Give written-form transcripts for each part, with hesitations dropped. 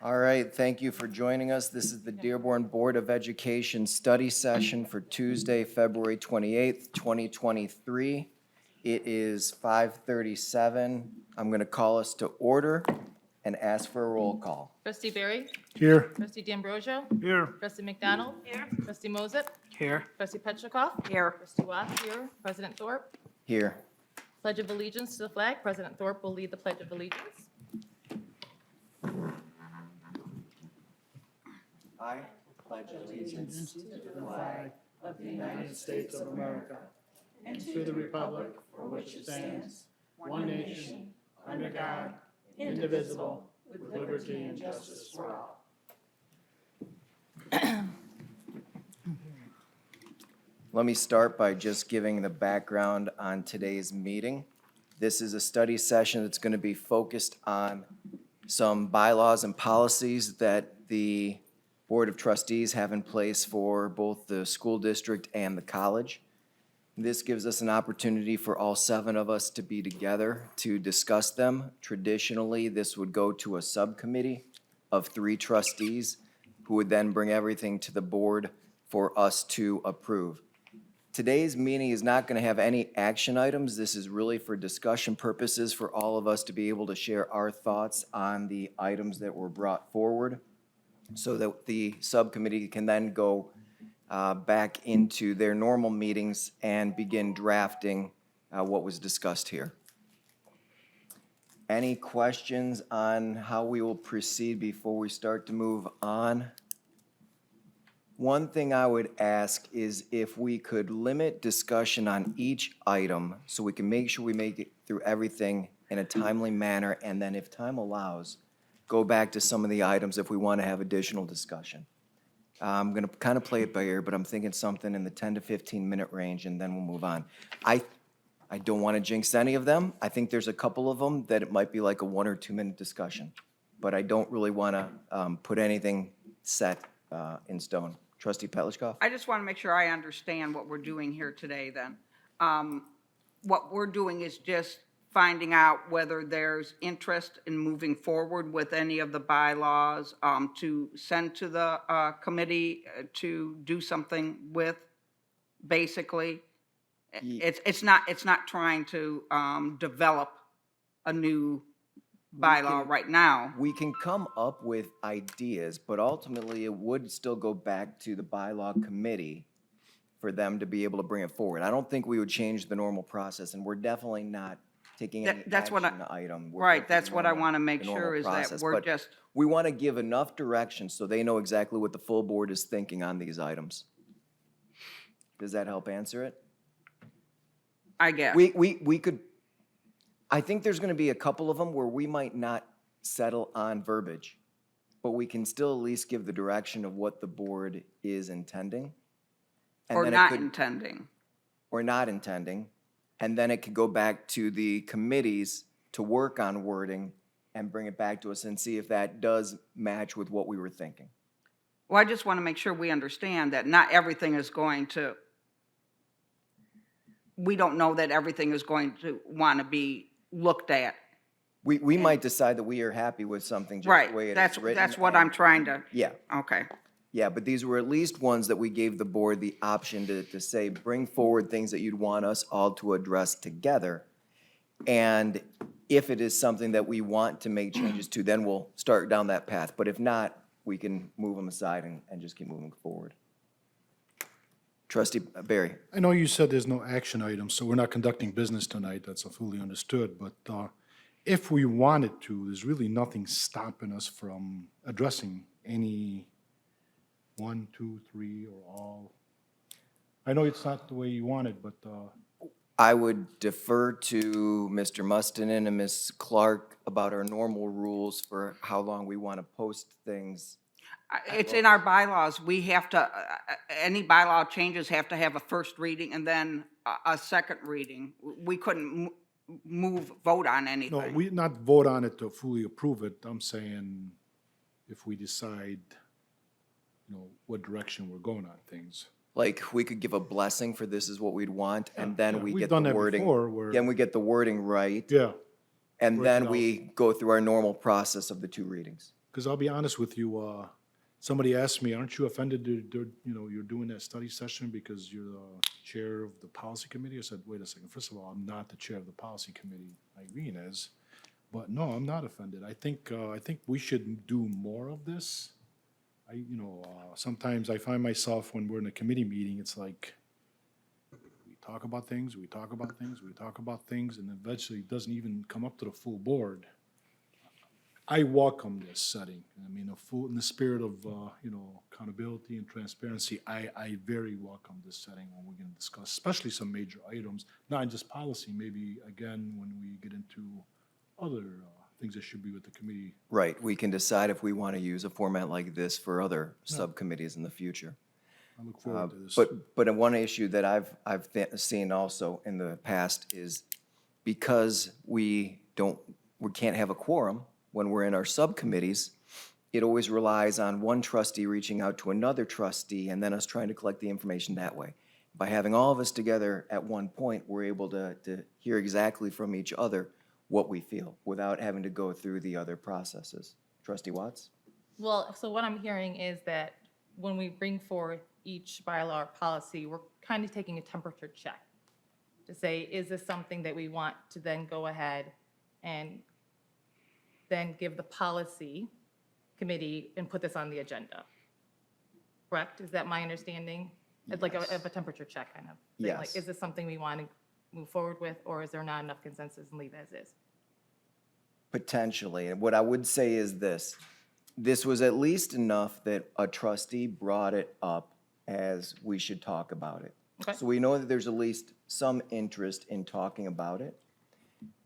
All right, thank you for joining us. This is the Dearborn Board of Education study session for Tuesday, February 28th, 2023. It is 5:37. I'm going to call us to order and ask for a roll call. Trustee Berry? Here. Trustee D'Ambrosio? Here. Trustee McDonald? Here. Trustee Moses? Here. Trustee Petrikov? Here. Trustee Watts here. President Thorpe? Here. Pledge of allegiance to the flag. President Thorpe will lead the Pledge of Allegiance. I pledge allegiance To the flag of the United States of America and to the republic for which it stands, one nation, under God, indivisible, with liberty and justice for all. Let me start by just giving the background on today's meeting. This is a study session that's going to be focused on some bylaws and policies that the Board of Trustees have in place for both the school district and the college. This gives us an opportunity for all 7 of us to be together to discuss them. Traditionally, this would go to a subcommittee of 3 trustees who would then bring everything to the board for us to approve. Today's meeting is not going to have any action items. This is really for discussion purposes for all of us to be able to share our thoughts on the items that were brought forward so that the subcommittee can then go back into their normal meetings and begin drafting what was discussed here. Any questions on how we will proceed before we start to move on? One thing I would ask is if we could limit discussion on each item so we can make sure we make it through everything in a timely manner, and then if time allows, go back to some of the items if we want to have additional discussion. I'm going to kind of play it by ear, but I'm thinking something in the 10 to 15-minute range, and then we'll move on. I don't want to jinx any of them. I think there's a couple of them that it might be like a 1 or 2 minute discussion, but I don't really want to put anything set in stone. Trustee Petlishkov? I just want to make sure I understand what we're doing here today then. What we're doing is just finding out whether there's interest in moving forward with any of the bylaws to send to the committee to do something with, basically. It's not trying to develop a new bylaw right now. We can come up with ideas, but ultimately it would still go back to the bylaw committee for them to be able to bring it forward. I don't think we would change the normal process, and we're definitely not taking any That's what action item. We're Right, taking that's the what I normal- want to make the normal sure is that process. we're But just, we want to give enough direction so they know exactly what the full board is thinking on these items. Does that help answer it? I guess. We could, I think there's going to be a couple of them where we might not settle on verbiage, but we can still at least give the direction of what the board is intending. And Or then it not could- intending. Or not intending, and then it could go back to the committees to work on wording and bring it back to us and see if that does match with what we were thinking. Well, I just want to make sure we understand that not everything is going to, we don't know that everything is going to want to be looked at. We might decide that we are happy with something just the Right, way it that's is written. what and- I'm trying to, Yeah, okay. yeah, but these were at least ones that we gave the board the option to say, bring forward things that you'd want us all to address together. And if it is something that we want to make changes to, then we'll start down that path. But if not, we can move them aside and just keep moving forward. Trustee Berry? I know you said there's no action items, so we're not conducting business tonight, that's fully understood, but if we wanted to, there's really nothing stopping us from addressing any 1, 2, 3, or all. I know it's not the way you want it, but I would defer to Mr. Mustonen and Ms. Clark about our normal rules for how long we want to post things. It's in our bylaws, we have to, any bylaw changes have to have a first reading and then a second reading. We couldn't vote on no, anything. we not vote on it to fully approve it. I'm saying if we decide, what direction we're going on things. Like, we could give a blessing for this is what we'd want, and then Yeah, we we've get done the that wording. before where- Then we get the wording right, Yeah, and work then it we go through our normal process of the 2 readings. Because I'll be honest with you, somebody asked me, aren't you offended you're doing that study session because you're the chair of the policy committee? I said, wait a second, first of all, I'm not the chair of the policy committee, Irene is. But no, I'm not offended. I think we should do more of this. Sometimes I find myself when we're in a committee meeting, it's like, we talk about things, we talk about things, we talk about things, and eventually it doesn't even come up to the full board. I welcome this setting. I mean, in the spirit of, accountability and transparency, I very welcome this setting when we're gonna discuss, especially some major items, not just policy, maybe again, when we get into other things that should be with the committee. Right, we can decide if we want to use a format like this for other subcommittees in the future. I look forward to this. But one issue that I've seen also in the past is because we can't have a quorum when we're in our subcommittees, it always relies on one trustee reaching out to another trustee and then us trying to collect the information that way. By having all of us together at one point, we're able to hear exactly from each other what we feel without having to go through the other processes. Trustee Watts? Well, so what I'm hearing is that when we bring forth each bylaw or policy, we're kind of taking a temperature check to say, is this something that we want to then go ahead and then give the policy committee and put this on the agenda? Correct? Is that my understanding? It's like a temperature check kind of thing. Yes. Like, is this something we want to move forward with, or is there not enough consensus and leave as is? Potentially. And what I would say is this was at least enough that a trustee brought it up as we should talk about it. Okay. So we know that there's at least some interest in talking about it.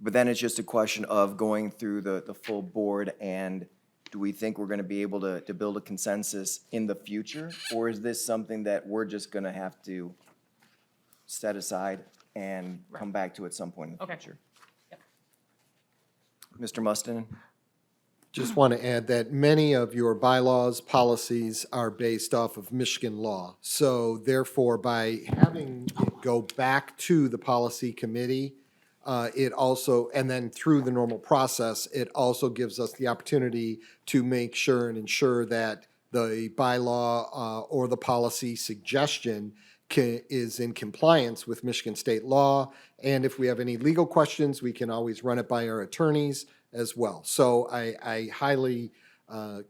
But then it's just a question of going through the full board, and do we think we're gonna be able to build a consensus in the future? Or is this something that we're just gonna have to set aside and come back to at some point in the Okay. future? Yep. Mr. Mustin? Just want to add that many of your bylaws, policies are based off of Michigan law. So therefore, by having it go back to the policy committee, it also, and then through the normal process, it also gives us the opportunity to make sure and ensure that the bylaw or the policy suggestion is in compliance with Michigan state law. And if we have any legal questions, we can always run it by our attorneys as well. So I highly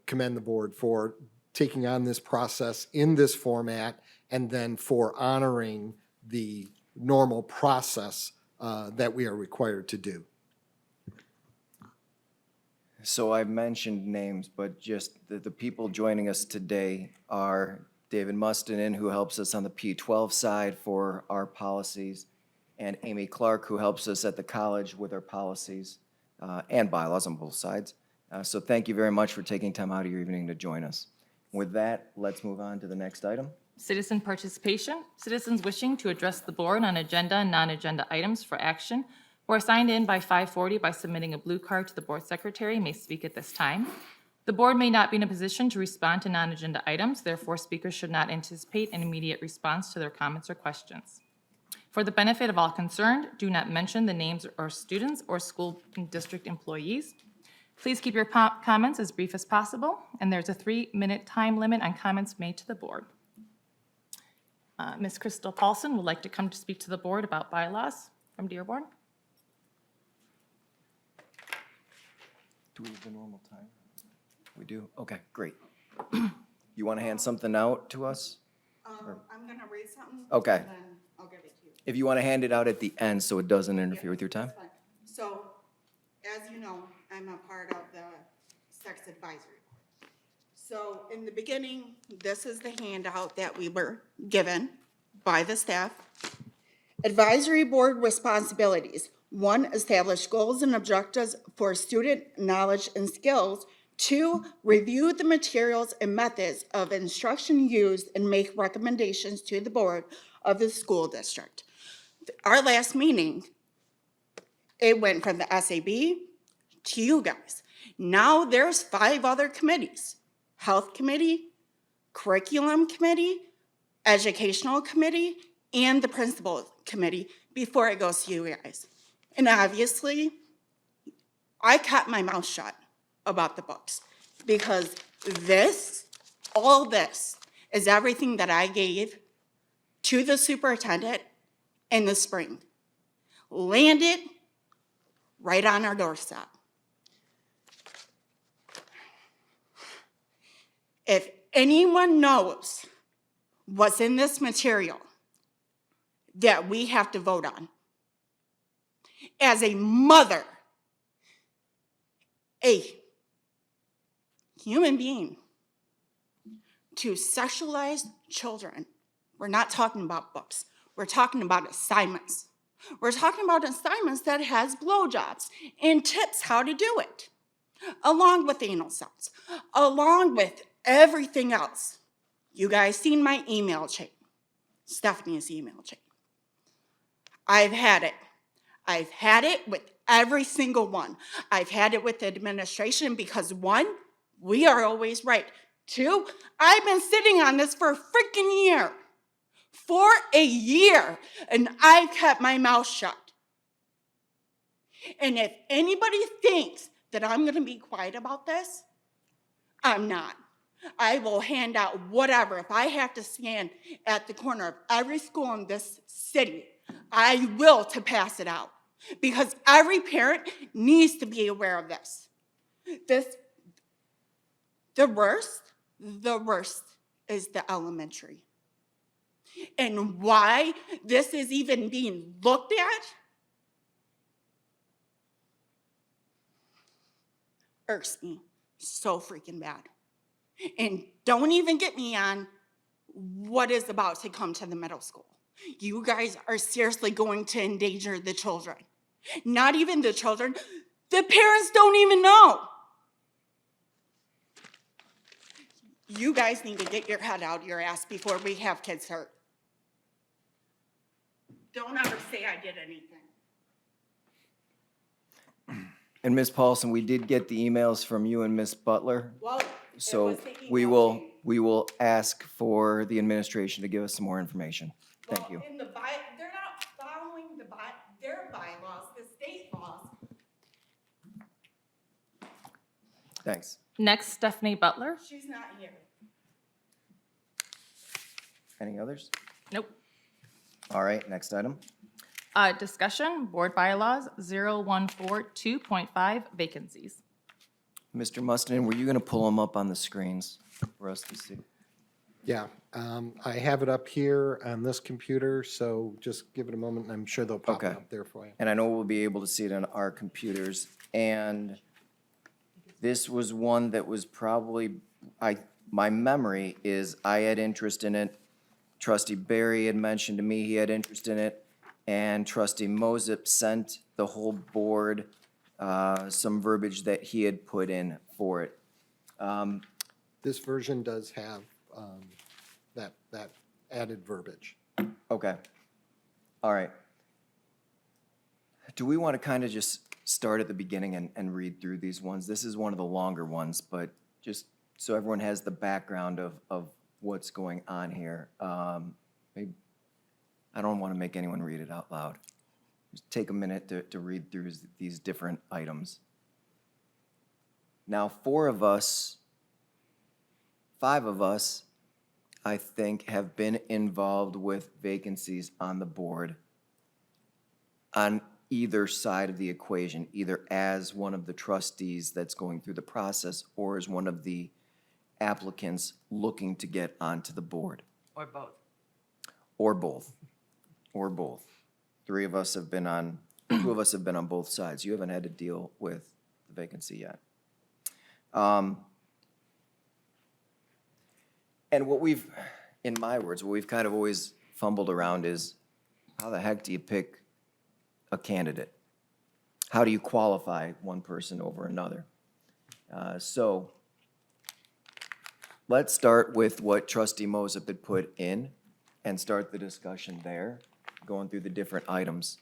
commend the board for taking on this process in this format and then for honoring the normal process that we are required to do. So I've mentioned names, but just the people joining us today are David Mustinen, who helps us on the P12 side for our policies, and Amy Clark, who helps us at the college with our policies and bylaws on both sides. So thank you very much for taking time out of your evening to join us. With that, let's move on to the next item. Citizen participation. Citizens wishing to address the board on agenda and non-agenda items for action who are signed in by 5:40 by submitting a blue card to the board secretary may speak at this time. The board may not be in a position to respond to non-agenda items, therefore speakers should not anticipate an immediate response to their comments or questions. For the benefit of all concerned, do not mention the names of students or school district employees. Please keep your comments as brief as possible, and there's a 3-minute time limit on comments made to the board. Ms. Crystal Paulson would like to come to speak to the board about bylaws from Dearborn. Do we have the normal time? We do? Okay, great. You want to hand something out to us? I'm gonna read something. Okay. And then I'll give it to you. If you want to hand it out at the end so it doesn't interfere with your time? That's fine. So, as you know, I'm a part of the Sex Advisory Board. So, in the beginning, this is the handout that we were given by the staff. Advisory Board responsibilities. 1, establish goals and objectives for student knowledge and skills. 2, review the materials and methods of instruction used and make recommendations to the board of the school district. Our last meeting, it went from the SAB to you guys. Now there's 5 other committees: Health Committee, Curriculum Committee, Educational Committee, and the Principal Committee before it goes to you guys. And obviously, I kept my mouth shut about the books. Because this, all this, is everything that I gave to the superintendent in the spring. Landed right on our doorstep. If anyone knows what's in this material that we have to vote on, as a mother, a human being, to sexualize children, we're not talking about books. We're talking about assignments. We're talking about assignments that has blowjobs and tips how to do it, along with anal sex, along with everything else. You guys seen my email chain, Stephanie's email chain. I've had it. I've had it with every single one. I've had it with the administration because one, we are always right. Two, I've been sitting on this for a freaking year. For a year, and I've kept my mouth shut. And if anybody thinks that I'm gonna be quiet about this, I'm not. I will hand out whatever. If I have to stand at the corner of every school in this city, I will to pass it out. Because every parent needs to be aware of this. The worst is the elementary. And why this is even being looked at irks me so freaking bad. And don't even get me on what is about to come to the middle school. You guys are seriously going to endanger the children. Not even the children, the parents don't even know. You guys need to get your head out of your ass before we have kids hurt. Don't ever say I did anything. And Ms. Paulson, we did get the emails from you and Ms. Butler. Well, So we will ask for the administration to give us some more information. Thank you. In they're not following their bylaws, the state laws. Thanks. Next, Stephanie Butler. She's not here. Any others? Nope. All right, next item. Discussion, board bylaws 0142.5 vacancies. Mr. Mustonen, were you going to pull them up on the screens for us to see? Yeah, I have it up here on this computer, so just give it a moment, and I'm sure they'll pop Okay. up there for you. And I know we'll be able to see it on our computers. And this was one that was probably, my memory is I had interest in it. Trustee Barry had mentioned to me he had interest in it. And Trustee Mosip sent the whole board some verbiage that he had put in for it. This version does have that added verbiage. Okay. All right. Do we want to kind of just start at the beginning and read through these ones? This is one of the longer ones, but just so everyone has the background of what's going on here. Maybe, I don't want to make anyone read it out loud. Just take a minute to read through these different items. Now, 5 of us, I think, have been involved with vacancies on the board on either side of the equation, either as one of the trustees that's going through the process or as one of the applicants looking to get onto the board. Or both. Or both. Or both. 3 of us have been on, 2 of us have been on both sides. You haven't had to deal with the vacancy yet. And what we've, in my words, what we've kind of always fumbled around is, how the heck do you pick a candidate? How do you qualify one person over another? So let's start with what Trustee Mosip had put in and start the discussion there, going through the different items.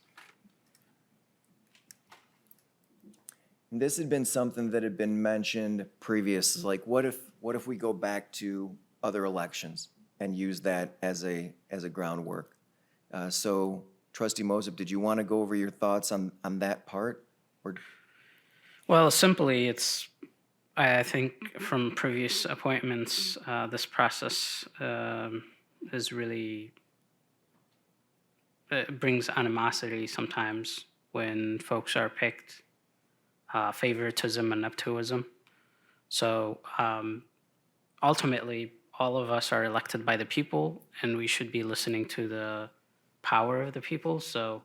And this had been something that had been mentioned previous, like what if we go back to other elections and use that as a groundwork? So Trustee Mosip, did you want to go over your thoughts on that part? Or Well, simply, I think from previous appointments, this process is really, it brings animosity sometimes when folks are picked, favoritism and nepotism. So ultimately, all of us are elected by the people, and we should be listening to the power of the people. So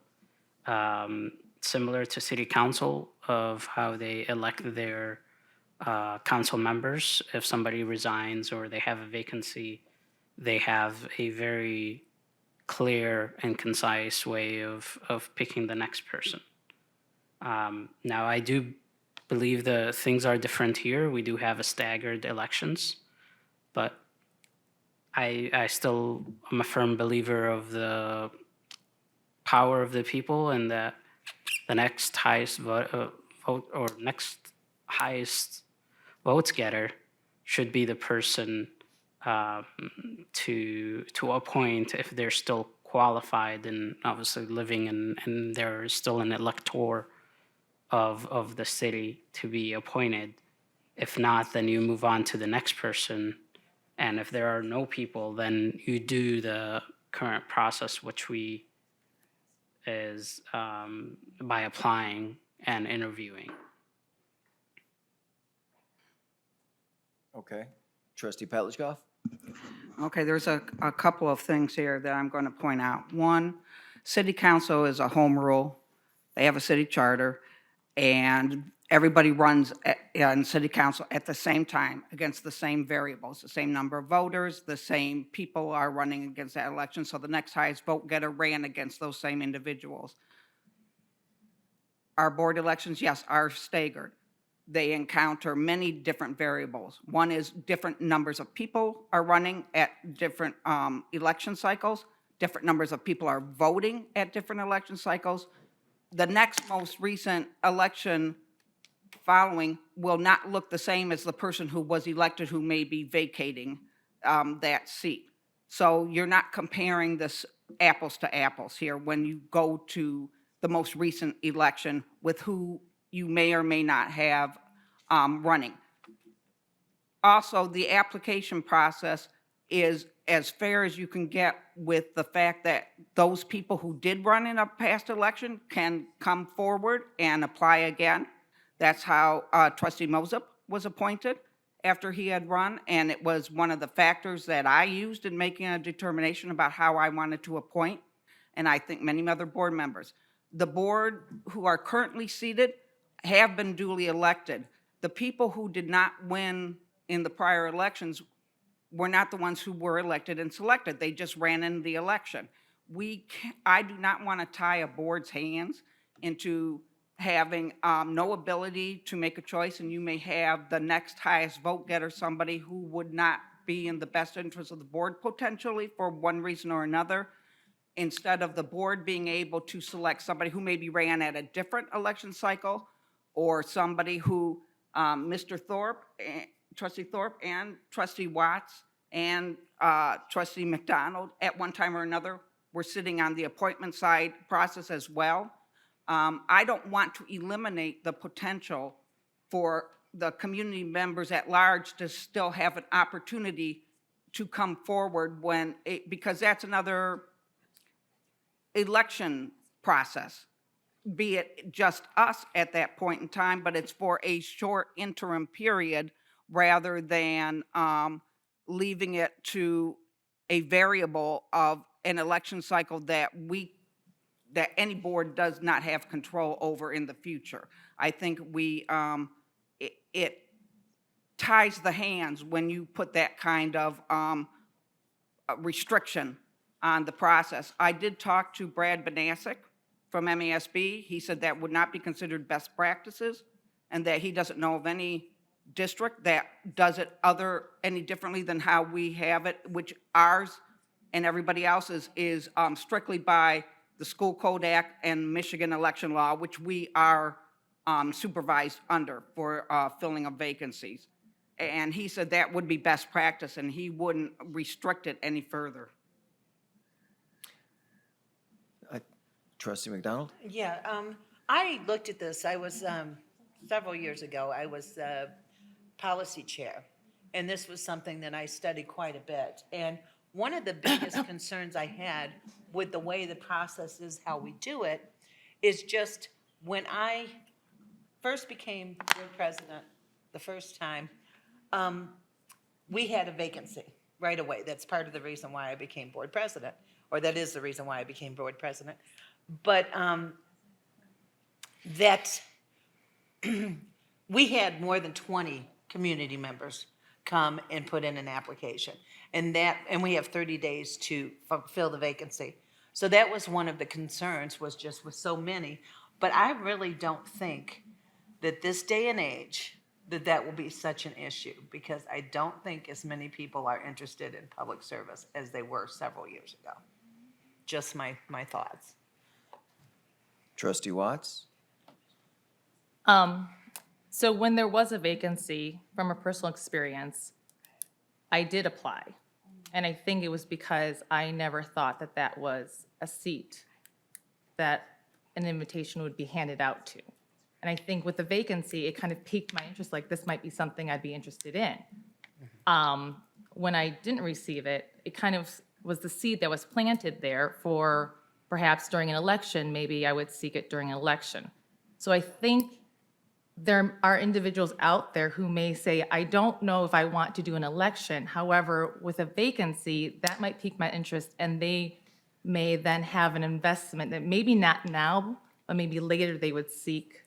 similar to city council of how they elect their council members, if somebody resigns or they have a vacancy, they have a very clear and concise way of picking the next person. Now, I do believe the things are different here. We do have a staggered elections, but I still am a firm believer of the power of the people and that the next highest vote or next highest votes getter should be the person to appoint if they're still qualified and obviously living and they're still an elector of the city to be appointed. If not, then you move on to the next person. And if there are no people, then you do the current process, which is by applying and interviewing. Okay. Trustee Petlicoff? Okay, there's a couple of things here that I'm going to point out. One, city council is a home rule. They have a city charter, and everybody runs in city council at the same time against the same variables, the same number of voters, the same people are running against that election, so the next highest vote getter ran against those same individuals. Our board elections, yes, are staggered. They encounter many different variables. One is different numbers of people are running at different election cycles. Different numbers of people are voting at different election cycles. The next most recent election following will not look the same as the person who was elected who may be vacating that seat. So you're not comparing this apples to apples here when you go to the most recent election with who you may or may not have running. Also, the application process is as fair as you can get with the fact that those people who did run in a past election can come forward and apply again. That's how Trustee Mosop was appointed after he had run, and it was one of the factors that I used in making a determination about how I wanted to appoint, and I think many other board members. The board who are currently seated have been duly elected. The people who did not win in the prior elections were not the ones who were elected and selected. They just ran in the election. I do not want to tie a board's hands into having no ability to make a choice, and you may have the next highest vote getter, somebody who would not be in the best interest of the board potentially for one reason or another, instead of the board being able to select somebody who maybe ran at a different election cycle, or somebody who Mr. Thorpe, Trustee Thorpe and Trustee Watts and Trustee McDonald at one time or another were sitting on the appointment side process as well. I don't want to eliminate the potential for the community members at large to still have an opportunity to come forward because that's another election process, be it just us at that point in time, but it's for a short interim period rather than leaving it to a variable of an election cycle that any board does not have control over in the future. I think it ties the hands when you put that kind of restriction on the process. I did talk to Brad Banasic from MASB. He said that would not be considered best practices and that he doesn't know of any district that does it any differently than how we have it, which ours and everybody else's is strictly by the School Code Act and Michigan election law, which we are supervised under for filling of vacancies. And he said that would be best practice and he wouldn't restrict it any further. Trustee McDonald? Yeah, I looked at this. I was, several years ago, I was policy chair, and this was something that I studied quite a bit. And one of the biggest concerns I had with the way the process is, how we do it, is just when I first became board president the first time, we had a vacancy right away. That's part of the reason why I became board president, or that is the reason why I became board president. But that we had more than 20 community members come and put in an application. And we have 30 days to fill the vacancy. So that was one of the concerns, was just with so many. But I really don't think that this day and age, that will be such an issue, because I don't think as many people are interested in public service as they were several years ago. Just my thoughts. Trustee Watts? So when there was a vacancy, from a personal experience, I did apply. And I think it was because I never thought that that was a seat that an invitation would be handed out to. And I think with the vacancy, it kind of piqued my interest, like this might be something I'd be interested in. When I didn't receive it, it kind of was the seed that was planted there for perhaps during an election, maybe I would seek it during an election. So I think there are individuals out there who may say, I don't know if I want to do an election. However, with a vacancy, that might pique my interest, and they may then have an investment that maybe not now, but maybe later they would seek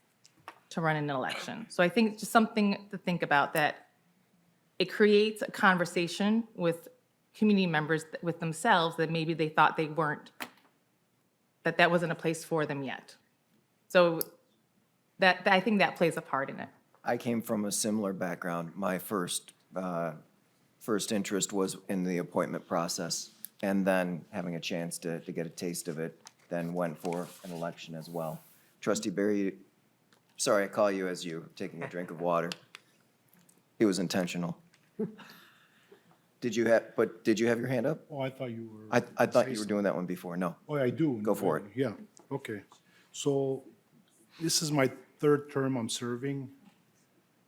to run in an election. So I think it's just something to think about, that it creates a conversation with community members with themselves that maybe they thought they weren't, that wasn't a place for them yet. So that I think that plays a part in it. I came from a similar background. My first interest was in the appointment process, and then having a chance to get a taste of it, then went for an election as well. Trustee Barry, sorry, I call you as you taking a drink of water. It was intentional. Did you have your hand up? Oh, I thought you were. I thought you were doing that one before. No. Oh, I do. Go for it. Yeah, okay. So this is my third term I'm serving.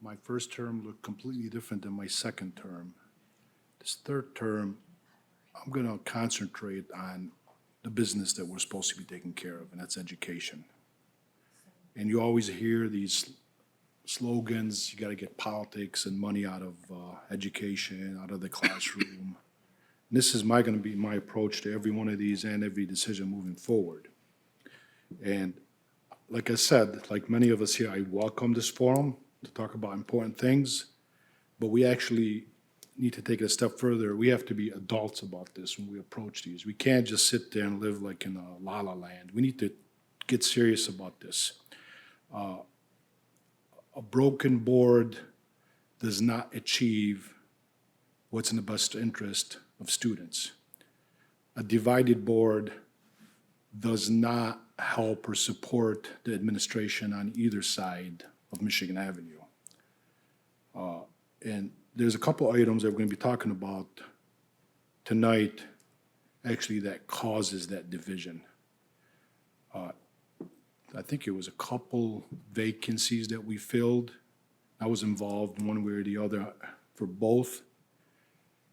My first term looked completely different than my second term. This third term, I'm gonna concentrate on the business that we're supposed to be taking care of, and that's education. And you always hear these slogans, you gotta get politics and money out of education, out of the classroom. This is gonna be my approach to every one of these and every decision moving forward. And like I said, like many of us here, I welcome this forum to talk about important things, but we actually need to take it a step further. We have to be adults about this when we approach these. We can't just sit there and live like in a la-la land. We need to get serious about this. A broken board does not achieve what's in the best interest of students. A divided board does not help or support the administration on either side of Michigan Avenue. And there's a couple items that we're going to be talking about tonight, actually, that causes that division. I think it was a couple vacancies that we filled. I was involved one way or the other for both.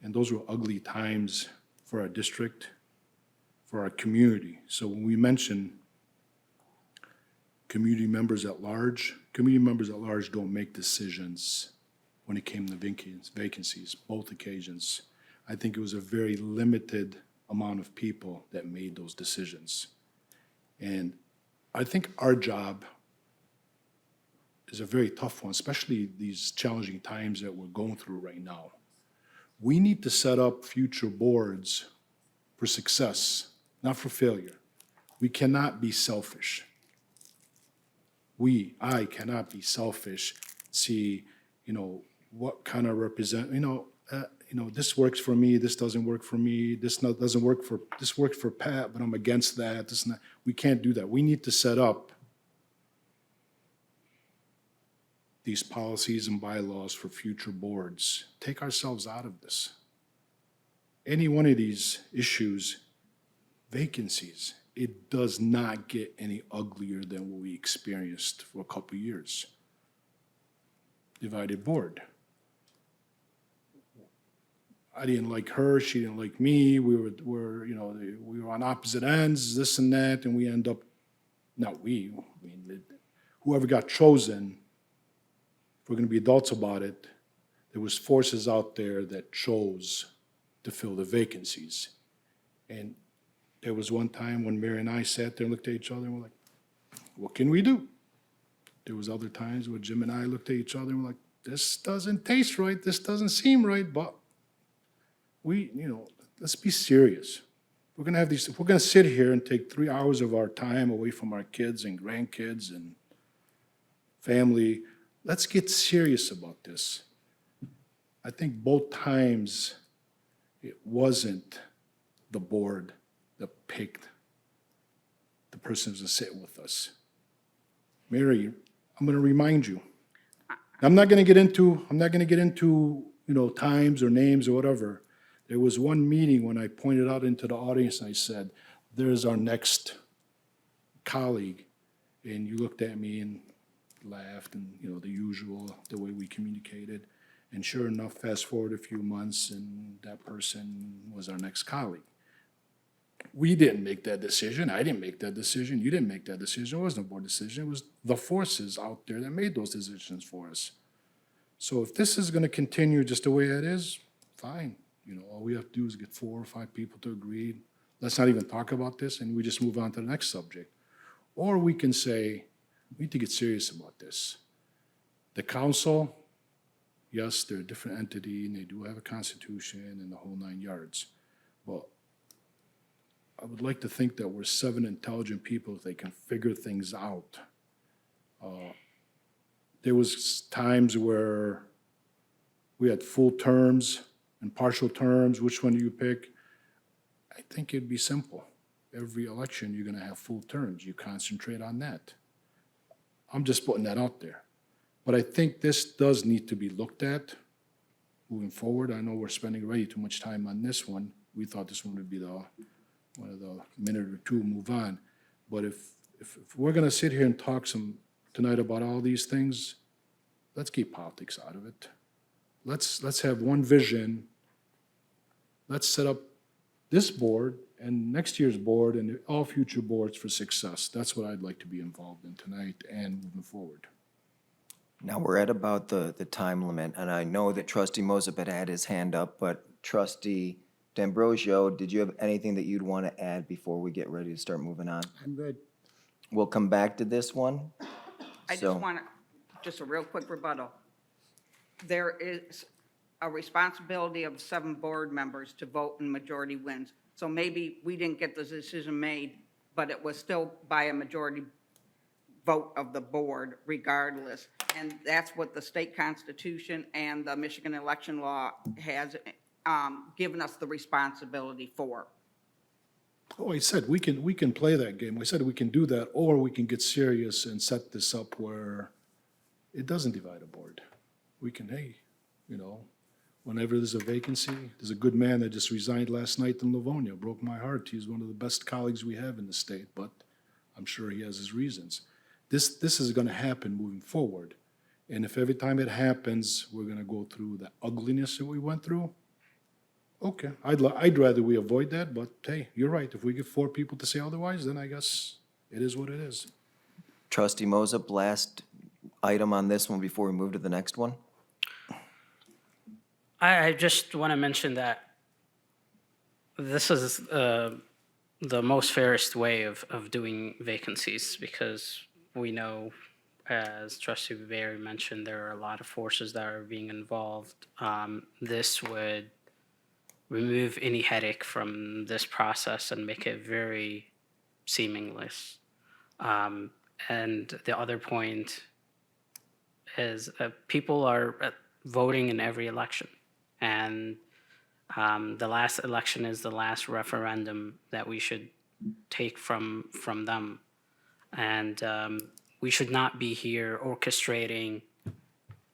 And those were ugly times for our district, for our community. So when we mention community members at large don't make decisions when it came to vacancies, both occasions. I think it was a very limited amount of people that made those decisions. And I think our job is a very tough one, especially these challenging times that we're going through right now. We need to set up future boards for success, not for failure. We cannot be selfish. I cannot be selfish, see, what kind of this works for me, this doesn't work for me, this works for Pat, but I'm against that, we can't do that. We need to set up these policies and bylaws for future boards. Take ourselves out of this. Any one of these issues, vacancies, it does not get any uglier than what we experienced for a couple of years. Divided board. I didn't like her, she didn't like me, we were on opposite ends, this and that, and we end up, not we, I mean, whoever got chosen, if we're gonna be adults about it, there was forces out there that chose to fill the vacancies. And there was one time when Mary and I sat there and looked at each other and we're like, what can we do? There was other times where Jim and I looked at each other and we're like, this doesn't taste right, this doesn't seem right, but let's be serious. We're gonna have these, if we're gonna sit here and take 3 hours of our time away from our kids and grandkids and family, let's get serious about this. I think both times it wasn't the board that picked the person who's sitting with us. Mary, I'm gonna remind you. I'm not gonna get into, times or names or whatever. There was one meeting when I pointed out into the audience and I said, there's our next colleague. And you looked at me and laughed and, the usual, the way we communicated. And sure enough, fast forward a few months and that person was our next colleague. We didn't make that decision. I didn't make that decision. You didn't make that decision. It wasn't a board decision. It was the forces out there that made those decisions for us. So if this is gonna continue just the way it is, fine. All we have to do is get 4 or 5 people to agree. Let's not even talk about this and we just move on to the next subject. Or we can say, we need to get serious about this. The council, yes, they're a different entity and they do have a constitution and the whole 9 yards. But I would like to think that we're 7 intelligent people if they can figure things out. There was times where we had full terms and partial terms. Which one do you pick? I think it'd be simple. Every election, you're gonna have full terms. You concentrate on that. I'm just putting that out there. But I think this does need to be looked at moving forward. I know we're spending way too much time on this one. We thought this one would be one of the minute or two, move on. But if we're gonna sit here and talk tonight about all these things, let's keep politics out of it. Let's have one vision. Let's set up this board and next year's board and all future boards for success. That's what I'd like to be involved in tonight and moving forward. Now, we're at about the time limit, and I know that trustee Moses had his hand up, but trustee D'Ambrosio, did you have anything that you'd want to add before we get ready to start moving on? I'm good. We'll come back to this one. I just So- want just a real quick rebuttal. There is a responsibility of 7 board members to vote and majority wins. So maybe we didn't get the decision made, but it was still by a majority vote of the board regardless. And that's what the state constitution and the Michigan election law has given us the responsibility for. Oh, I said, we can play that game. I said we can do that, or we can get serious and set this up where it doesn't divide a board. We can, whenever there's a vacancy, there's a good man that just resigned last night in Livonia, broke my heart. He's one of the best colleagues we have in the state, but I'm sure he has his reasons. This is gonna happen moving forward. And if every time it happens, we're gonna go through the ugliness that we went through, okay, I'd rather we avoid that, but hey, you're right. If we get 4 people to say otherwise, then I guess it is what it is. Trustee Moses, last item on this one before we move to the next one? I just want to mention that this is the most fairest way of doing vacancies because we know, as Trustee Barry mentioned, there are a lot of forces that are being involved. This would remove any headache from this process and make it very seamless. And the other point is people are voting in every election. And the last election is the last referendum that we should take from them. And we should not be here orchestrating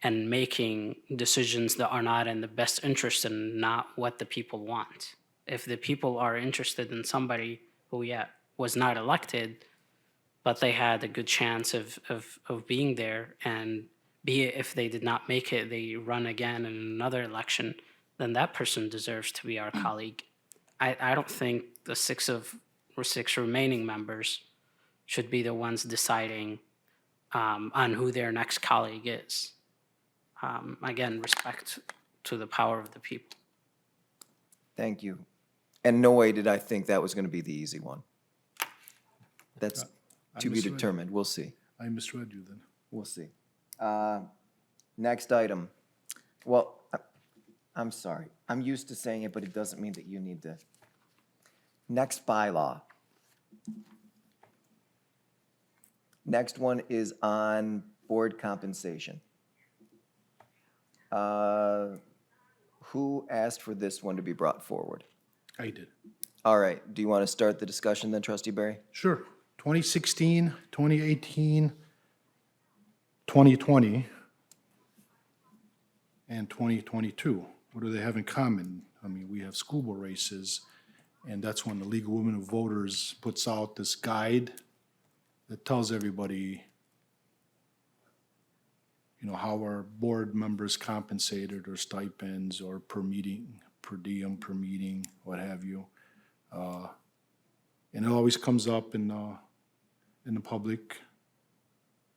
and making decisions that are not in the best interest and not what the people want. If the people are interested in somebody who, was not elected, but they had a good chance of being there, and be it if they did not make it, they run again in another election, then that person deserves to be our colleague. I don't think the six remaining members should be the ones deciding on who their next colleague is. Again, respect to the power of the people. Thank you. And no way did I think that was going to be the easy one. That's to be misread you. determined. We'll see. I misread you then. We'll see. Next item. Well, I'm sorry. I'm used to saying it, but it doesn't mean that you need to. Next bylaw. Next one is on board compensation. Who asked for this one to be brought forward? I did. All right, do you want to start the discussion then, trustee Barry? Sure. 2016, 2018, 2020, and 2022. What do they have in common? I mean, we have school board races, and that's when the League of Women of Voters puts out this guide that tells everybody, you know, how our board members compensated or stipends or per meeting, per diem, per meeting, what have you. And it always comes up in the public,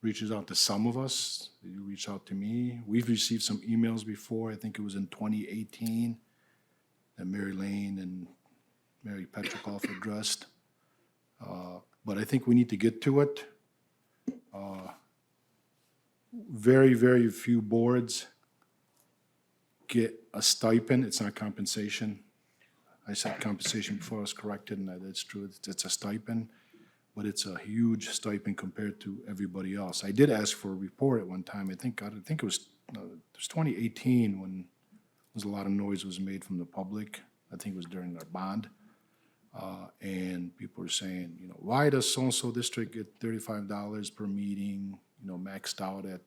reaches out to some of us, you reach out to me. We've received some emails before, I think it was in 2018, that Mary Lane and Mary Petrikoff addressed. But I think we need to get to it. Very, very few boards get a stipend, it's not compensation. I said compensation before I was corrected, and that's true, it's a stipend, but it's a huge stipend compared to everybody else. I did ask for a report at one time, I think it was 2018 when there's a lot of noise was made from the public. I think it was during our bond. And people were saying, you know, why does so-and-so district get $35 per meeting, you know, maxed out at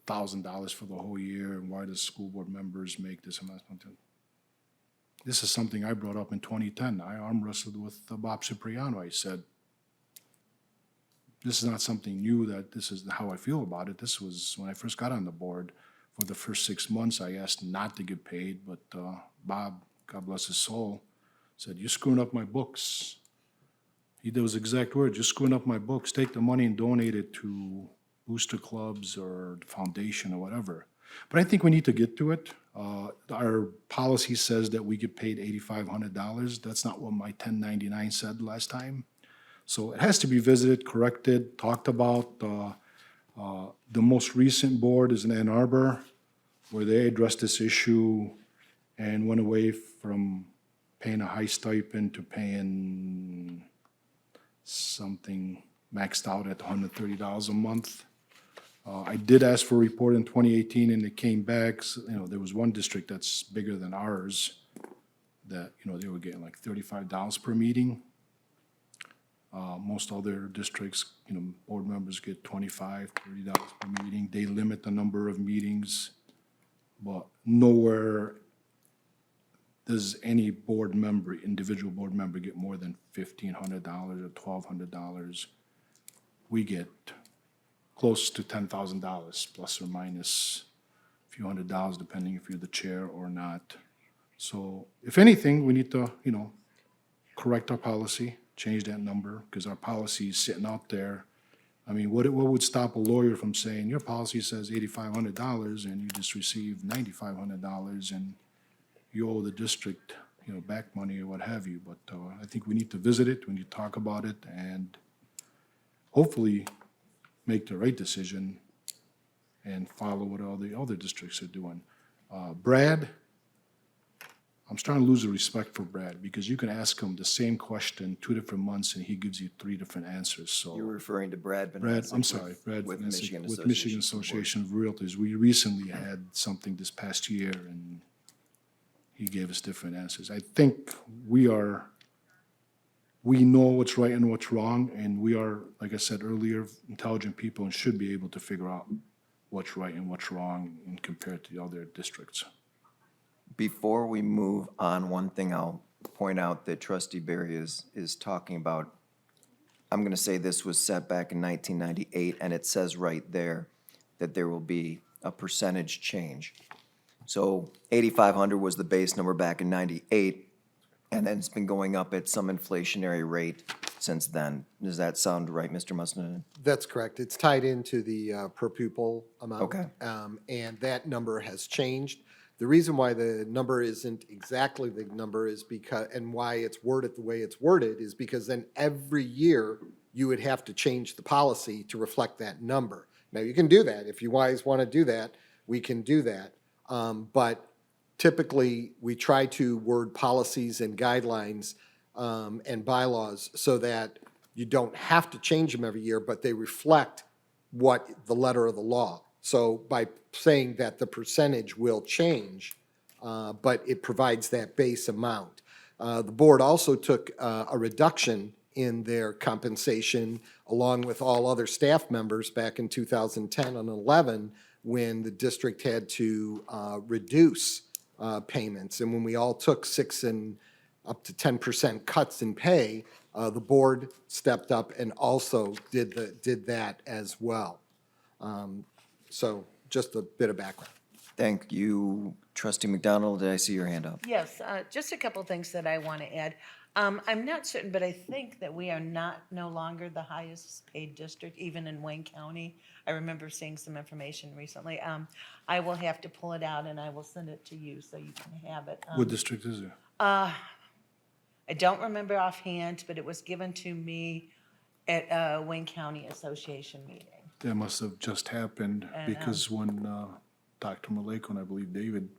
$1,000 for the whole year, and why does school board members make this amount? This is something I brought up in 2010. I arm wrestled with Bob Cipriano. I said, this is not something new, that this is how I feel about it. This was when I first got on the board. For the first 6 months, I asked not to get paid, but Bob, God bless his soul, said, you're screwing up my books. He did his exact words, you're screwing up my books. Take the money and donate it to booster clubs or the foundation or whatever. But I think we need to get to it. Our policy says that we get paid $8,500. That's not what my 1099 said last time. So it has to be visited, corrected, talked about. The most recent board is in Ann Arbor, where they addressed this issue and went away from paying a high stipend to paying something maxed out at $130 a month. I did ask for a report in 2018, and it came back, you know, there was one district that's bigger than ours that, you know, they were getting like $35 per meeting. Most other districts, you know, board members get $25, $30 per meeting. They limit the number of meetings, but nowhere does any board member, individual board member, get more than $1,500 or $1,200. We get close to $10,000, plus or minus a few $100, depending if you're the chair or not. So if anything, we need to, you know, correct our policy, change that number, because our policy is sitting out there. I mean, what would stop a lawyer from saying, your policy says $8,500 and you just received $9,500 and you owe the district, you know, back money or what have you. But I think we need to visit it, we need to talk about it, and hopefully make the right decision and follow what all the other districts are doing. Brad, I'm starting to lose the respect for Brad, because you can ask him the same question 2 different months and he gives you 3 different answers, so. You're referring to Brad Brad, Vanessa I'm sorry, Brad with Vanessa, Michigan with Michigan Association. Association of Realtors. We recently had something this past year and he gave us different answers. I think we know what's right and what's wrong, and we are, like I said earlier, intelligent people and should be able to figure out what's right and what's wrong and compared to the other districts. Before we move on, one thing I'll point out that trustee Barry is talking about, I'm going to say this was set back in 1998, and it says right there that there will be a percentage change. So 8,500 was the base number back in 98, and then it's been going up at some inflationary rate since then. Does that sound right, Mr. Musnin? That's correct. It's tied into the per pupil amount. Okay. And that number has changed. The reason why the number isn't exactly the number is because, and why it's worded the way it's worded, is because then every year you would have to change the policy to reflect that number. Now, you can do that. If you guys want to do that, we can do that. But typically, we try to word policies and guidelines and bylaws so that you don't have to change them every year, but they reflect what the letter of the law. So by saying that the percentage will change, but it provides that base amount. The board also took a reduction in their compensation along with all other staff members back in 2010 and 11 when the district had to reduce payments. And when we all took 6 and up to 10% cuts in pay, the board stepped up and also did that as well. So just a bit of background. Thank you. Trustee McDonald, did I see your hand up? Yes, just a couple things that I want to add. I'm not certain, but I think that we are no longer the highest paid district, even in Wayne County. I remember seeing some information recently. I will have to pull it out and I will send it to you so you can have it. What district is it? I don't remember offhand, but it was given to me at a Wayne County Association meeting. That must have just happened because when Dr. Maleko and I believe David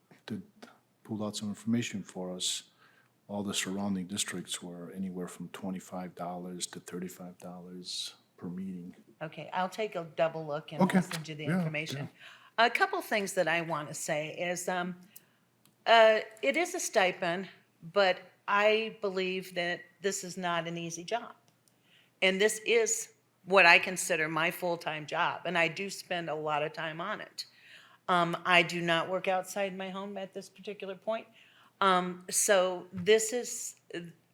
pulled out some information for us, all the surrounding districts were anywhere from $25 to $35 per meeting. Okay, I'll take a double look and Okay, I'll send you the yeah, information. A couple things that I want to say is, it is a stipend, but I believe that this is not an easy job. And this is what I consider my full-time job, and I do spend a lot of time on it. I do not work outside my home at this particular point. So this is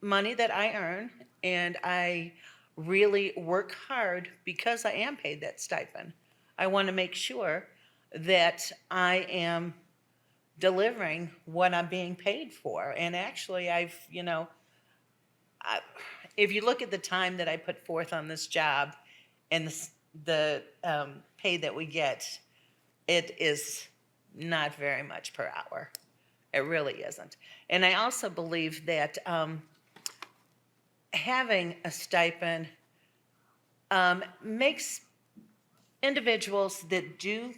money that I earn, and I really work hard because I am paid that stipend. I want to make sure that I am delivering what I'm being paid for. And actually, if you look at the time that I put forth on this job and the pay that we get, it is not very much per hour. It really isn't. And I also believe that having a stipend makes individuals that do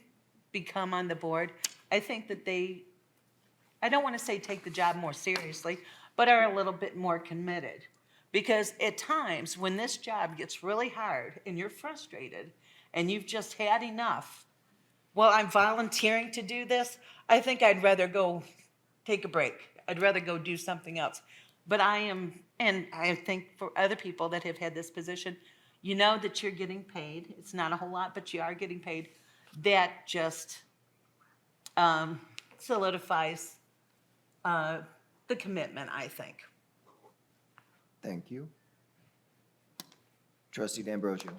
become on the board, I think that I don't want to say take the job more seriously, but are a little bit more committed. Because at times, when this job gets really hard and you're frustrated and you've just had enough, well, I'm volunteering to do this, I think I'd rather go take a break. I'd rather go do something else. But and I think for other people that have had this position, you know that you're getting paid. It's not a whole lot, but you are getting paid. That just solidifies the commitment, I think. Thank you. Trustee D'Ambrosio.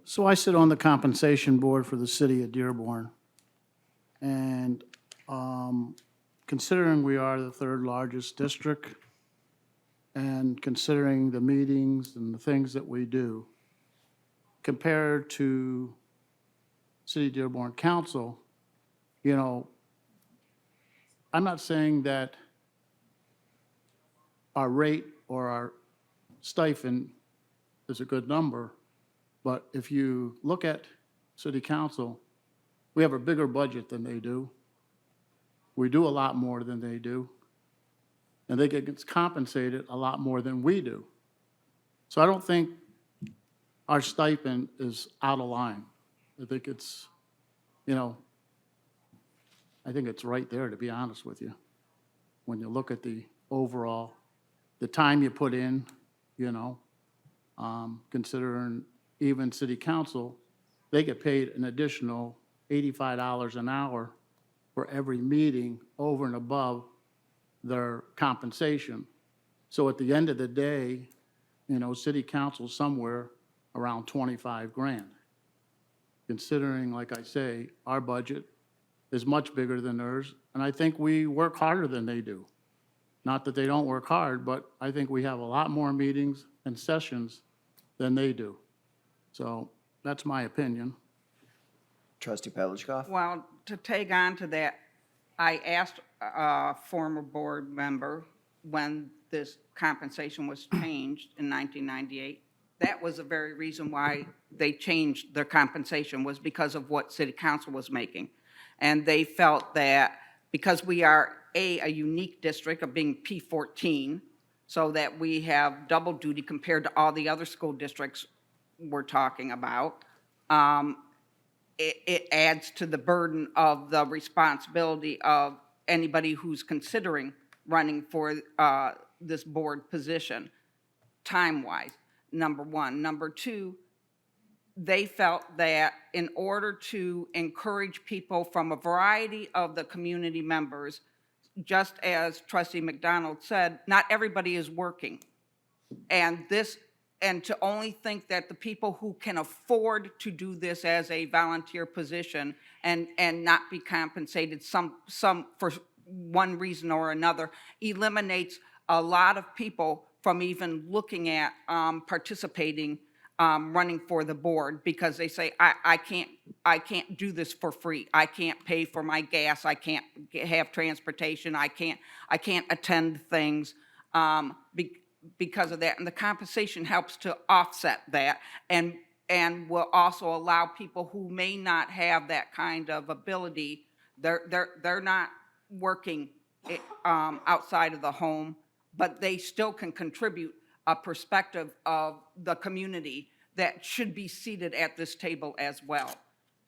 So I sit on the compensation board for the city of Dearborn. And considering we are the third largest district and considering the meetings and the things that we do, compared to City of Dearborn Council, I'm not saying that our rate or our stipend is a good number, but if you look at City Council, we have a bigger budget than they do. We do a lot more than they do. And they get compensated a lot more than we do. So I don't think our stipend is out of line. I think it's, I think it's right there, to be honest with you. When you look at the overall, the time you put in, considering even city council, they get paid an additional $85 an hour for every meeting over and above their compensation. So at the end of the day, city council somewhere around 25 grand. Considering, like I say, our budget is much bigger than theirs, and I think we work harder than they do. Not that they don't work hard, but I think we have a lot more meetings and sessions than they do. So that's my opinion. Trustee Petlicoff? Well, to tag on to that, I asked a former board member when this compensation was changed in 1998. That was the very reason why they changed their compensation, was because of what city council was making. And they felt that because we are a unique district of being P14, so that we have double duty compared to all the other school districts we're talking about, it adds to the burden of the responsibility of anybody who's considering running for this board position, time-wise, number one. Number two, they felt that in order to encourage people from a variety of the community members, just as Trustee McDonald said, not everybody is working. And to only think that the people who can afford to do this as a volunteer position and not be compensated some for one reason or another eliminates a lot of people from even looking at participating, running for the board, because they say, I can't do this for free. I can't pay for my gas. I can't have transportation. I can't attend things because of that. And the compensation helps to offset that and will also allow people who may not have that kind of ability, they're not working outside of the home, but they still can contribute a perspective of the community that should be seated at this table as well.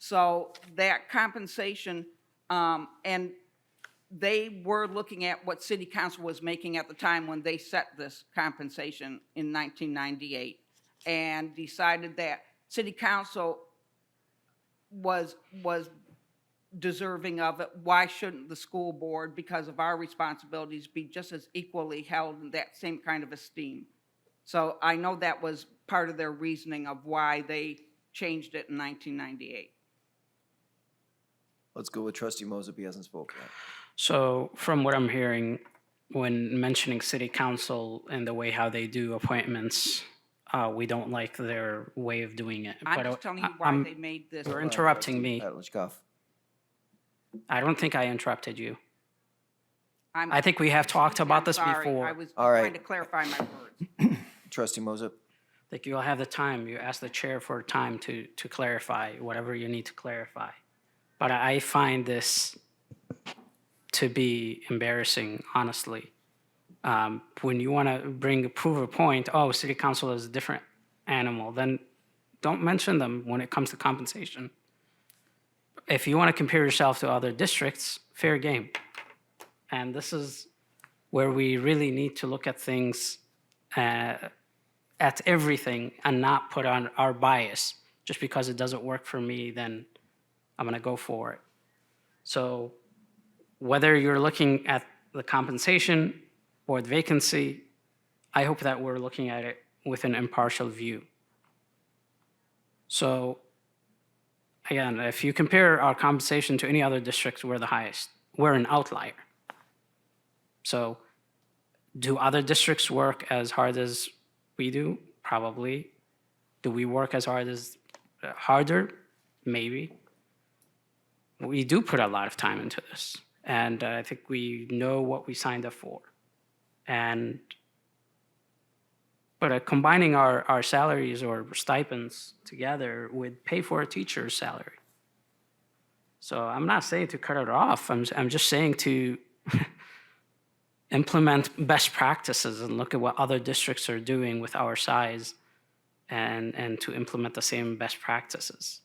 So that compensation, and they were looking at what city council was making at the time when they set this compensation in 1998, and decided that city council was deserving of it. Why shouldn't the school board, because of our responsibilities, be just as equally held in that same kind of esteem? So I know that was part of their reasoning of why they changed it in 1998. Let's go with Trustee Mosby, hasn't spoken yet. So from what I'm hearing, when mentioning city council and the way how they do appointments, we don't like their way of doing it. I'm But just telling you why they made this. You're interrupting me. Petlicoff. I don't think I interrupted you. I'm- I think we have talked about I'm this sorry. before. I was All right. trying to clarify my words. Trustee Mosby? Like you'll have the time, you ask the chair for time to clarify whatever you need to clarify. But I find this to be embarrassing, honestly. When you want to prove a point, oh, city council is a different animal, then don't mention them when it comes to compensation. If you want to compare yourself to other districts, fair game. And this is where we really need to look at things, at everything, and not put on our bias. Just because it doesn't work for me, then I'm going to go for it. So whether you're looking at the compensation or the vacancy, I hope that we're looking at it with an impartial view. So again, if you compare our compensation to any other districts, we're the highest. We're an outlier. So do other districts work as hard as we do? Probably. Do we work as harder? Maybe. We do put a lot of time into this. And I think we know what we signed up for. But combining our salaries or stipends together would pay for a teacher's salary. So I'm not saying to cut it off. I'm just saying to implement best practices and look at what other districts are doing with our size and to implement the same best practices.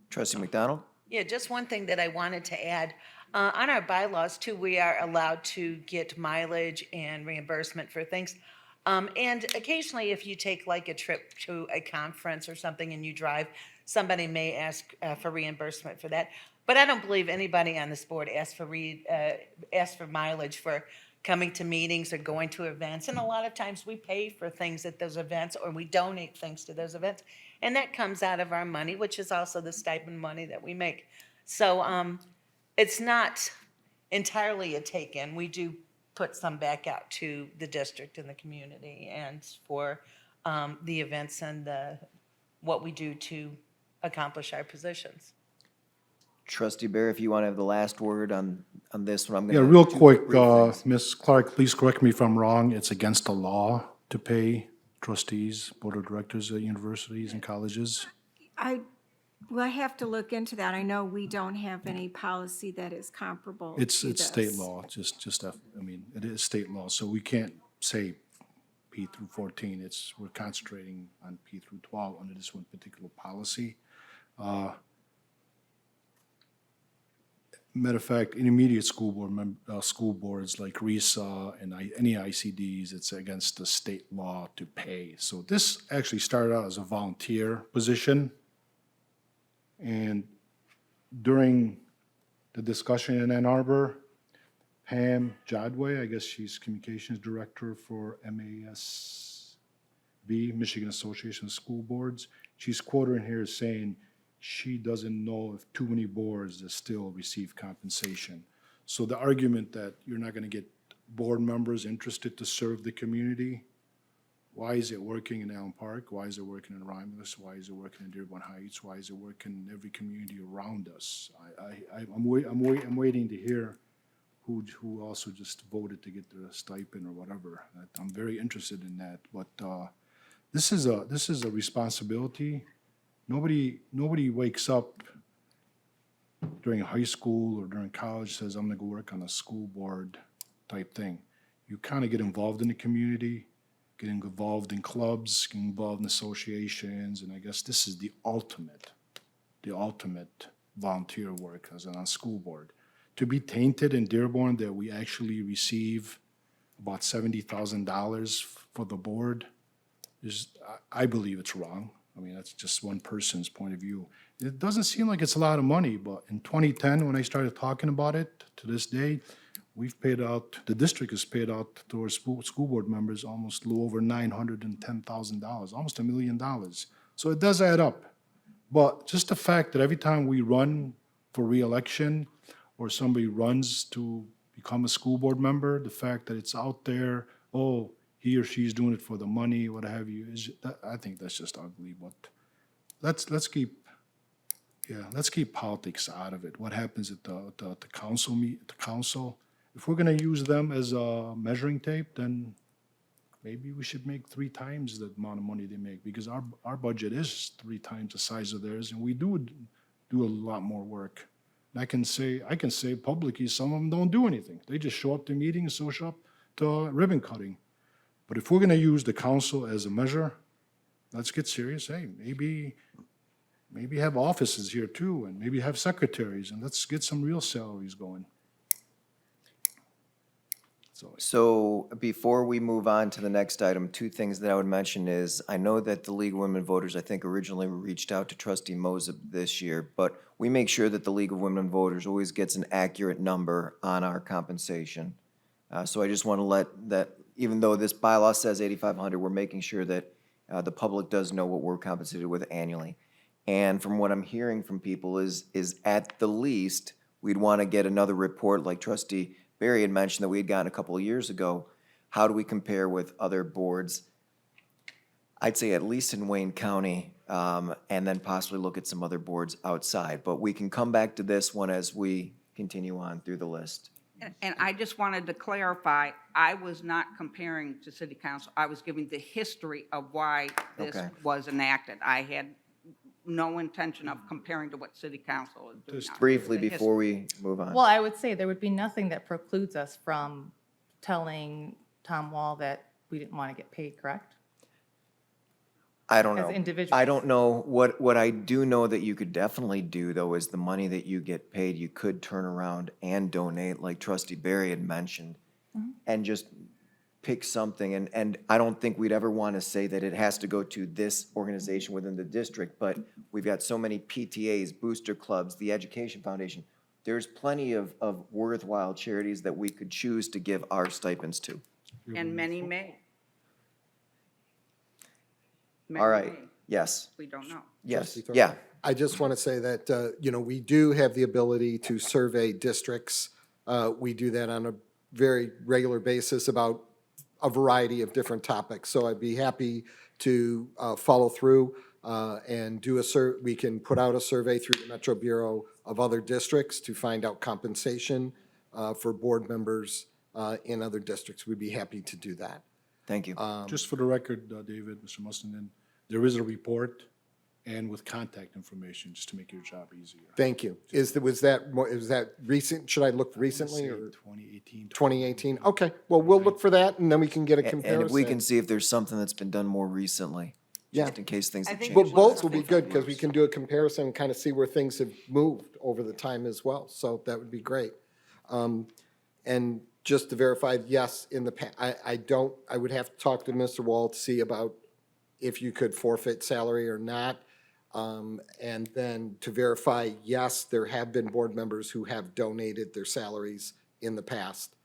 Trustee McDonald? Yeah, just one thing that I wanted to add. On our bylaws too, we are allowed to get mileage and reimbursement for things. And occasionally, if you take like a trip to a conference or something and you drive, somebody may ask for reimbursement for that. But I don't believe anybody on this board asked for mileage for coming to meetings or going to events. And a lot of times we pay for things at those events or we donate things to those events. And that comes out of our money, which is also the stipend money that we make. So it's not entirely a take-in. We do put some back out to the district and the community and for the events and what we do to accomplish our positions. Trustee Barry, if you want to have the last word on this one, I'm Yeah, going to. real quick, Ms. Clark, please correct me if I'm wrong. It's against the law to pay trustees, board of directors at universities and colleges. Well, I have to look into that. I know we don't have any policy that is comparable It's to state this. law, I mean, it is state law, so we can't say P through 14. We're concentrating on P through 12 under this one particular policy. Matter of fact, intermediate school school boards like RESA and any ICDs, it's against the state law to pay. So this actually started out as a volunteer position. And during the discussion in Ann Arbor, Pam Jodway, I guess she's communications director for MASB, Michigan Association of School Boards. She's quoted in here as saying she doesn't know if too many boards that still receive compensation. So the argument that you're not gonna get board members interested to serve the community, why is it working in Allen Park? Why is it working in Romulus? Why is it working in Dearborn Heights? Why is it working in every community around us? I'm waiting to hear who also just voted to get the stipend or whatever. I'm very interested in that, but this is a responsibility. Nobody wakes up during high school or during college, says, I'm gonna go work on a school board type thing. You kind of get involved in the community, getting involved in clubs, getting involved in associations, and I guess this is the ultimate volunteer work as on a school board. To be tainted in Dearborn that we actually receive about $70,000 for the board is, I believe it's wrong. I mean, that's just one person's point of view. It doesn't seem like it's a lot of money, but in 2010, when I started talking about it, to this day, we've paid out, the district has paid out to our school board members almost a little over $910,000, almost $1 million. So it does add up. But just the fact that every time we run for reelection or somebody runs to become a school board member, the fact that it's out there, oh, he or she's doing it for the money, what have you, I think that's just ugly. But let's keep politics out of it. What happens at the council? If we're gonna use them as a measuring tape, then maybe we should make 3 times the amount of money they make, because our budget is 3 times the size of theirs, and we do a lot more work. And I can say publicly, some of them don't do anything. They just show up to meetings, so show up to ribbon cutting. But if we're gonna use the council as a measure, let's get serious. Hey, maybe have offices here too, and maybe have secretaries, and let's get some real salaries going. So before we move on to the next item, 2 things that I would mention is, I know that the League of Women Voters, I think originally reached out to trustee Moseb this year, but we make sure that the League of Women Voters always gets an accurate number on our compensation. So I just want to let that, even though this bylaw says 8,500, we're making sure that the public does know what we're compensated with annually. And from what I'm hearing from people is at the least, we'd want to get another report like trustee Barry had mentioned that we had gotten a couple of years ago. How do we compare with other boards? I'd say at least in Wayne County, and then possibly look at some other boards outside. But we can come back to this one as we continue on through the list. And I just wanted to clarify, I was not comparing to city council. I was giving the history of why this Okay. was enacted. I had no intention of comparing to what city council is doing. Just briefly The before we move on. Well, I would say there would be nothing that precludes us from telling Tom Wall that we didn't want to get paid, correct? I don't as know. individuals. I don't know. What I do know that you could definitely do, though, is the money that you get paid, you could turn around and donate, like trustee Barry had mentioned, and just pick something. And I don't think we'd ever want to say that it has to go to this organization within the district, but we've got so many PTAs, booster clubs, the Education Foundation. There's plenty of worthwhile charities that we could choose to give our stipends to. And many may. All right, Many may. yes, We don't know. yes, Trustee Thorpe? yeah. I just want to say that, we do have the ability to survey districts. We do that on a very regular basis about a variety of different topics. So I'd be happy to follow through and do we can put out a survey through the Metro Bureau of other districts to find out compensation for board members in other districts. We'd be happy to do that. Thank you. Just for the record, David, Mr. Mustonen, there is a report and with contact information, just to make your job easier. Thank you. Was that recent? Should I look recently or 2018. 2018? Okay, well, we'll look for that and then we can get a comparison. And if we can see if there's something that's been done more recently, Yeah. just in case things have think changed. But both will be good because we can do a comparison and kind of see where things have moved over the time as well. So that would be great. And just to verify, yes, in the I would have to talk to Mr. Wall to see about if you could forfeit salary or not. And then to verify, yes, there have been board members who have donated their salaries in the past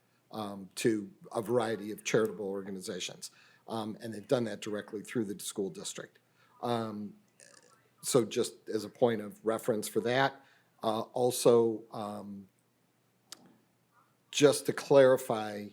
to a variety of charitable organizations. And they've done that directly through the school district. So just as a point of reference for that. Also, just to clarify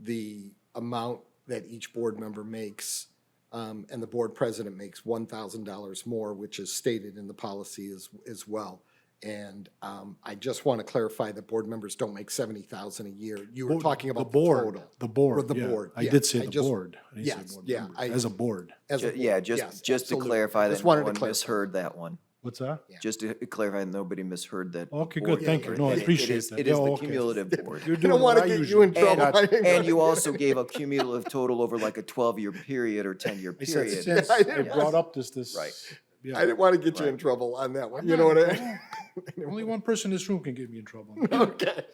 the amount that each board member makes, and the board president makes $1,000 more, which is stated in the policy as well. And I just want to clarify that board members don't make $70,000 a year. You were talking about the total. The board, Or the yeah. board, I yeah. did say I the just- board. I didn't say yes, board yeah, member, I- as a board. As a board, Yeah, yes, just to absolutely. clarify Just that no wanted to one clarify. misheard that one. What's that? Just to clarify that nobody misheard that. Okay, board good, thank you. number. No, I And appreciate that. It is Yeah, the okay. cumulative board. You're I doing don't want what to I get you in usually. trouble. I didn't And wanna you get- also gave a cumulative total over like a 12-year period or 10-year I said, period. since I I didn't- brought up this, Right. yeah. I didn't want to get you in trouble on that one. You know what I mean? Only one person in this room can get me in trouble. Okay.